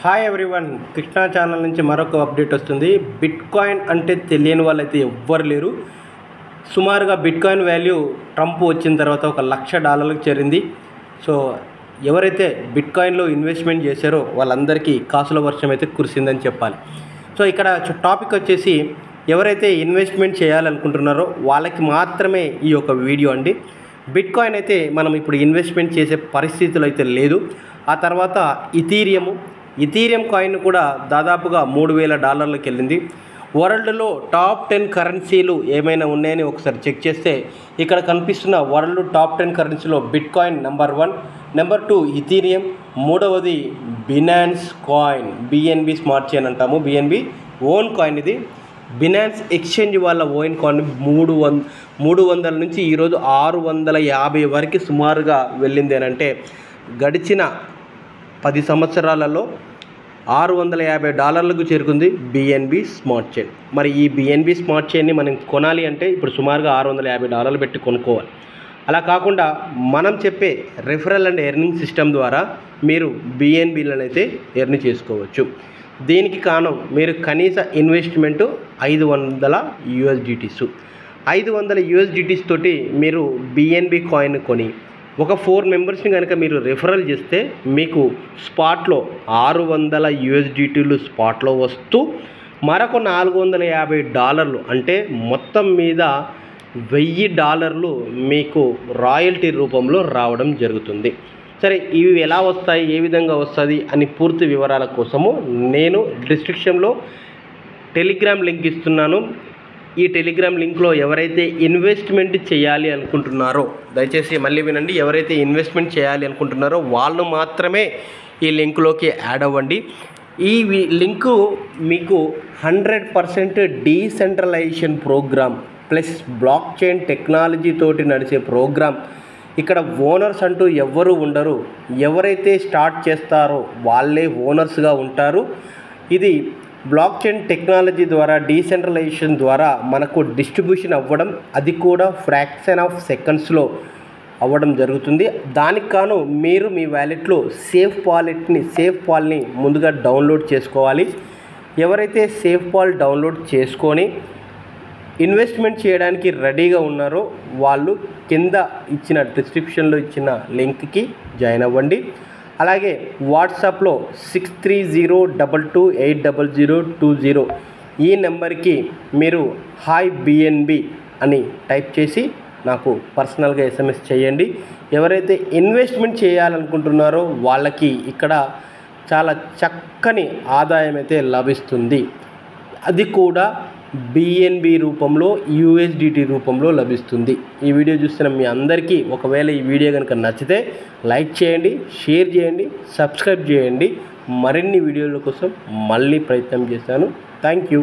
Hi everyone, Krishna channel నుంచి మరొక update వస్తుంది. బిట్కాయిన్ అంటే తెలియని వాళ్ళైతే ఎవ్వరు లేరు. సుమారుగా బిట్కాయిన్ వాల్యూ ట్రంప్ వచ్చిన తర్వాత $1,00,000 చేరింది. సో ఎవరైతే బిట్కాయిన్లో ఇన్వెస్ట్మెంట్ చేశారో వాళ్ళందరికీ కాసుల వర్షం అయితే కురిసిందని చెప్పాలి. సో ఇక్కడ టాపిక్ వచ్చేసి ఎవరైతే ఇన్వెస్ట్మెంట్ చేయాలనుకుంటున్నారో వాళ్ళకి మాత్రమే ఈ యొక్క వీడియో అండి. బిట్కాయిన్ అయితే మనం ఇప్పుడు ఇన్వెస్ట్మెంట్ చేసే పరిస్థితులు అయితే లేదు. ఆ తర్వాత ఇథీరియం కాయిన్ కూడా దాదాపుగా $3,000 వెళ్ళింది. వరల్డ్లో టాప్ 10 కరెన్సీలు ఏమైనా ఉన్నాయని ఒకసారి చెక్ చేస్తే ఇక్కడ కనిపిస్తున్న వరల్డ్ టాప్ 10 కరెన్సీలో బిట్కాయిన్ నెంబర్ 1, నెంబర్ 2 ఇథీరియం, మూడవది Binance coin, BNB smart chain అంటాము, బిఎన్బి ఓన్ కాయిన్. ఇది బినాన్స్ ఎక్స్చేంజ్ వాళ్ళ ఓన్ కాయిన్ 300 నుంచి ఈరోజు 650 వరకు సుమారుగా వెళ్ళింది అని అంటే గడిచిన 10 సంవత్సరాలలో $650 చేరుకుంది బిఎన్బి స్మార్ట్ చైన్. మరి ఈ బిఎన్బి స్మార్ట్ చైన్ని మనం కొనాలి అంటే ఇప్పుడు సుమారుగా $650 పెట్టి కొనుక్కోవాలి. అలా కాకుండా మనం చెప్పే రెఫరల్ అండ్ ఎర్నింగ్ సిస్టమ్ ద్వారా మీరు బిఎన్బిలను అయితే ఎర్న్ చేసుకోవచ్చు. దీనికి కారణం మీరు కనీస ఇన్వెస్ట్మెంటు $500 $500 తోటి మీరు బిఎన్బి కాయిన్ కొని ఒక 4 మెంబర్స్ని కనుక మీరు రెఫరల్ చేస్తే మీకు స్పాట్లో $600 స్పాట్లో వస్తూ మరొక $450 అంటే మొత్తం మీద $1,000 మీకు రాయల్టీ రూపంలో రావడం జరుగుతుంది. సరే, ఇవి ఎలా వస్తాయి, ఏ విధంగా వస్తుంది అని పూర్తి వివరాల కోసము నేను డిస్క్రిప్షన్లో టెలిగ్రామ్ లింక్ ఇస్తున్నాను. ఈ టెలిగ్రామ్ లింక్లో ఎవరైతే ఇన్వెస్ట్మెంట్ చేయాలి అనుకుంటున్నారో దయచేసి మళ్ళీ వినండి. ఎవరైతే ఇన్వెస్ట్మెంట్ చేయాలి అనుకుంటున్నారో వాళ్ళు మాత్రమే ఈ లింక్లోకి యాడ్ అవ్వండి. ఈ లింకు మీకు 100% decentralisation programme plus blockchain technology తోటి నడిచే ప్రోగ్రామ్. ఇక్కడ ఓనర్స్ అంటూ ఎవ్వరూ ఉండరు. ఎవరైతే స్టార్ట్ చేస్తారో వాళ్ళే ఓనర్స్గా ఉంటారు. ఇది బ్లాక్ చైన్ టెక్నాలజీ ద్వారా డీసెంట్రలైజేషన్ ద్వారా మనకు డిస్ట్రిబ్యూషన్ అవ్వడం, అది కూడా ఫ్రాక్షన్ ఆఫ్ సెకండ్స్లో అవ్వడం జరుగుతుంది. దానికి కాను మీరు మీ వ్యాలెట్లో సేఫ్ పాల్ని ముందుగా డౌన్లోడ్ చేసుకోవాలి. ఎవరైతే సేఫ్ పాల్ డౌన్లోడ్ చేసుకొని ఇన్వెస్ట్మెంట్ చేయడానికి రెడీగా ఉన్నారో వాళ్ళు కింద ఇచ్చిన డిస్క్రిప్షన్లో ఇచ్చిన లింక్కి జాయిన్ అవ్వండి. అలాగే వాట్సాప్లో 6302280020 ఈ నెంబర్కి మీరు హాయ్ బిఎన్బి అని టైప్ చేసి నాకు పర్సనల్గా SMS చేయండి. ఎవరైతే ఇన్వెస్ట్మెంట్ చేయాలనుకుంటున్నారో వాళ్ళకి ఇక్కడ చాలా చక్కని ఆదాయం అయితే లభిస్తుంది. అది కూడా బిఎన్బి రూపంలో, USDT రూపంలో లభిస్తుంది. ఈ వీడియో చూస్తున్న మీ అందరికీ ఒకవేళ ఈ వీడియో కనుక నచ్చితే లైక్ చేయండి, షేర్ చేయండి, సబ్స్క్రైబ్ చేయండి. మరిన్ని వీడియోల కోసం మళ్ళీ ప్రయత్నం చేశాను. Thank you.